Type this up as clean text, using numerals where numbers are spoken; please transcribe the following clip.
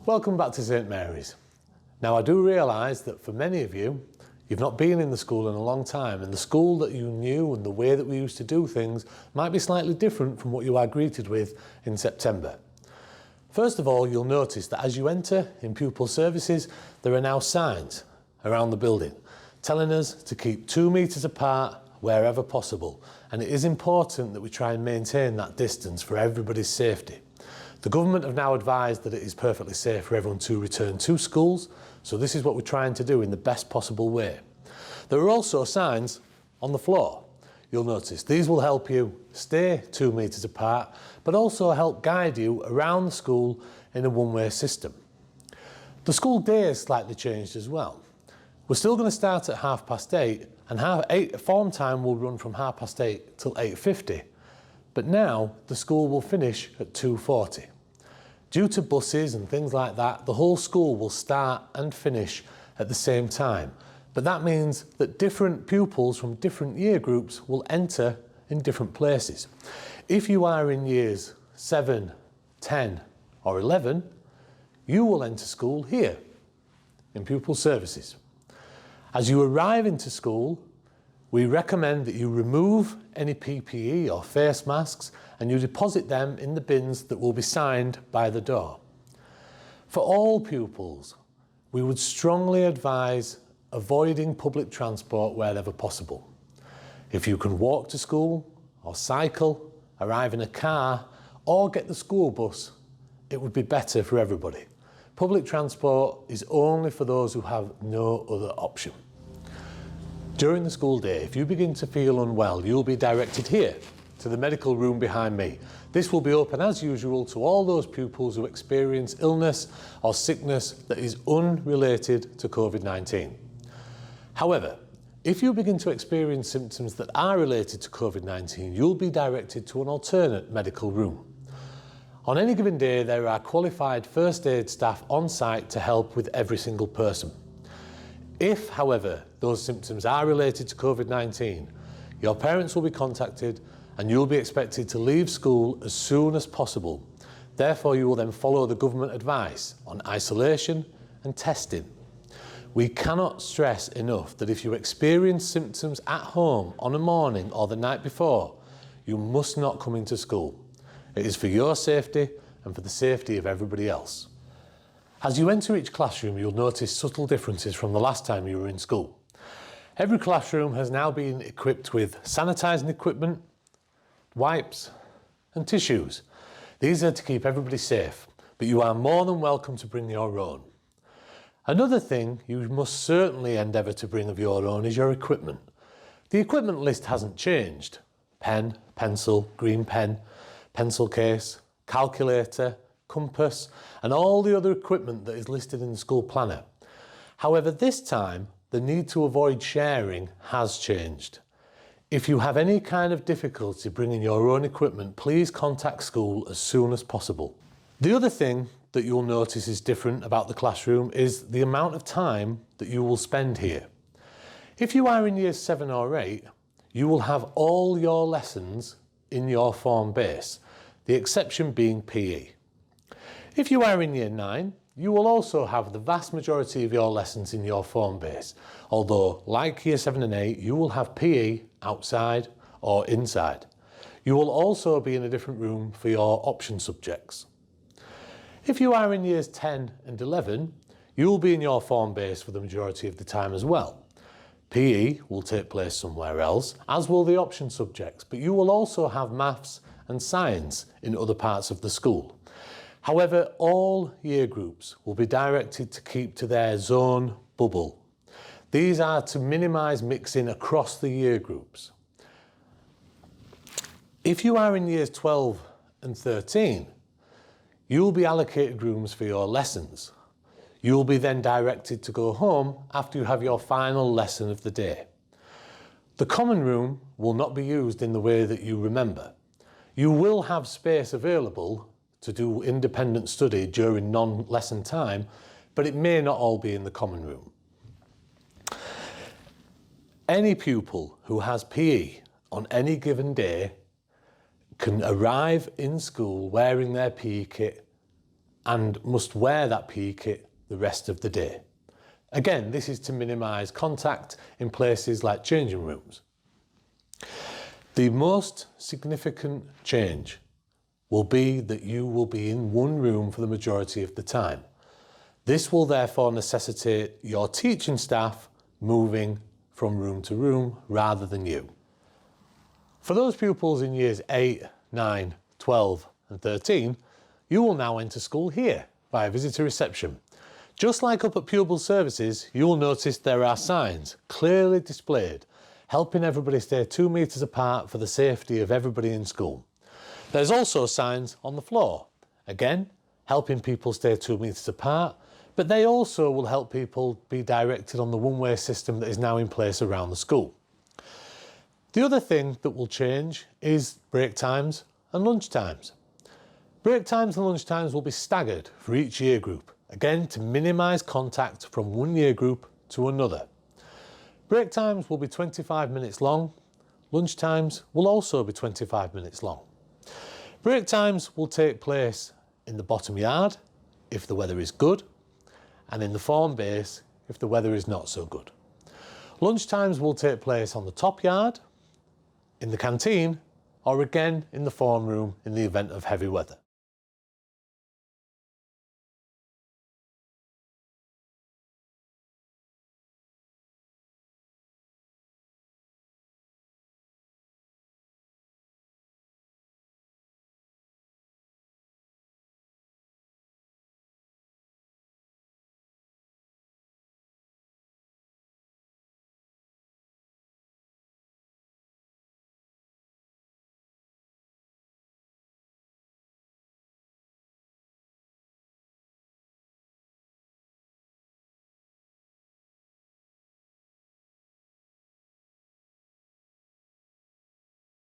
Welcome back to St Mary's. Now I do realise that for many of you, you've not been in the school in a long time, and the school that you knew and the way that we used to do things might be slightly different from what you are greeted with in September. First of all, you'll notice that as you enter in pupil services, there are now signs around the building telling us to keep 2 metres apart wherever possible, and it is important that we try and maintain that distance for everybody's safety. The government have now advised that it is perfectly safe for everyone to return to schools, so this is what we're trying to do in the best possible way. There are also signs on the floor. You'll notice these will help you stay 2 metres apart, but also help guide you around the school in a one-way system. The school day has slightly changed as well. We're still going to start at 8:30, and form time will run from 8:30 till 8:50. But now the school will finish at 2:40. Due to buses and things like that, the whole school will start and finish at the same time. But that means that different pupils from different year groups will enter in different places. If you are in years 7, 10 or 11, you will enter school here in pupil services. As you arrive into school, we recommend that you remove any PPE or face masks and you deposit them in the bins that will be signed by the door. For all pupils, we would strongly advise avoiding public transport wherever possible. If you can walk to school or cycle, arrive in a car or get the school bus, it would be better for everybody. Public transport is only for those who have no other option. During the school day, if you begin to feel unwell, you'll be directed here to the medical room behind me. This will be open as usual to all those pupils who experience illness or sickness that is unrelated to COVID-19. However, if you begin to experience symptoms that are related to COVID-19, you'll be directed to an alternate medical room. On any given day, there are qualified first aid staff on site to help with every single person. If, however, those symptoms are related to COVID-19, your parents will be contacted and you'll be expected to leave school as soon as possible. Therefore, you will then follow the government advice on isolation and testing. We cannot stress enough that if you experience symptoms at home on a morning or the night before, you must not come into school. It is for your safety and for the safety of everybody else. As you enter each classroom, you'll notice subtle differences from the last time you were in school. Every classroom has now been equipped with sanitising equipment, wipes and tissues. These are to keep everybody safe, but you are more than welcome to bring your own. Another thing you must certainly endeavour to bring of your own is your equipment. The equipment list hasn't changed. Pen, pencil, green pen, pencil case, calculator, compass and all the other equipment that is listed in the school planner. However, this time the need to avoid sharing has changed. If you have any kind of difficulty bringing your own equipment, please contact school as soon as possible. The other thing that you'll notice is different about the classroom is the amount of time that you will spend here. If you are in years 7 or 8, you will have all your lessons in your form base, the exception being PE. If you are in year 9, you will also have the vast majority of your lessons in your form base, although like year 7 and 8, you will have PE outside or inside. You will also be in a different room for your option subjects. If you are in years 10 and 11, you will be in your form base for the majority of the time as well. PE will take place somewhere else, as will the option subjects, but you will also have maths and science in other parts of the school. However, all year groups will be directed to keep to their zone bubble. These are to minimise mixing across the year groups. If you are in years 12 and 13, you will be allocated rooms for your lessons. You will be then directed to go home after you have your final lesson of the day. The common room will not be used in the way that you remember. You will have space available to do independent study during non-lesson time, but it may not all be in the common room. Any pupil who has PE on any given day can arrive in school wearing their PE kit and must wear that PE kit the rest of the day. Again, this is to minimise contact in places like changing rooms. The most significant change will be that you will be in one room for the majority of the time. This will therefore necessitate your teaching staff moving from room to room rather than you. For those pupils in years 8, 9, 12 and 13, you will now enter school here via visitor reception. Just like up at Pupil Services, you will notice there are signs clearly displayed, helping everybody stay 2 metres apart for the safety of everybody in school. There's also signs on the floor, again, helping people stay 2 metres apart, but they also will help people be directed on the one-way system that is now in place around the school. The other thing that will change is break times and lunch times. Break times and lunch times will be staggered for each year group, again to minimise contact from one year group to another. Break times will be 25 minutes long, lunch times will also be 25 minutes long. Break times will take place in the bottom yard if the weather is good, and in the form base if the weather is not so good. Lunch times will take place on the top yard, in the canteen, or again in the form room in the event of heavy weather.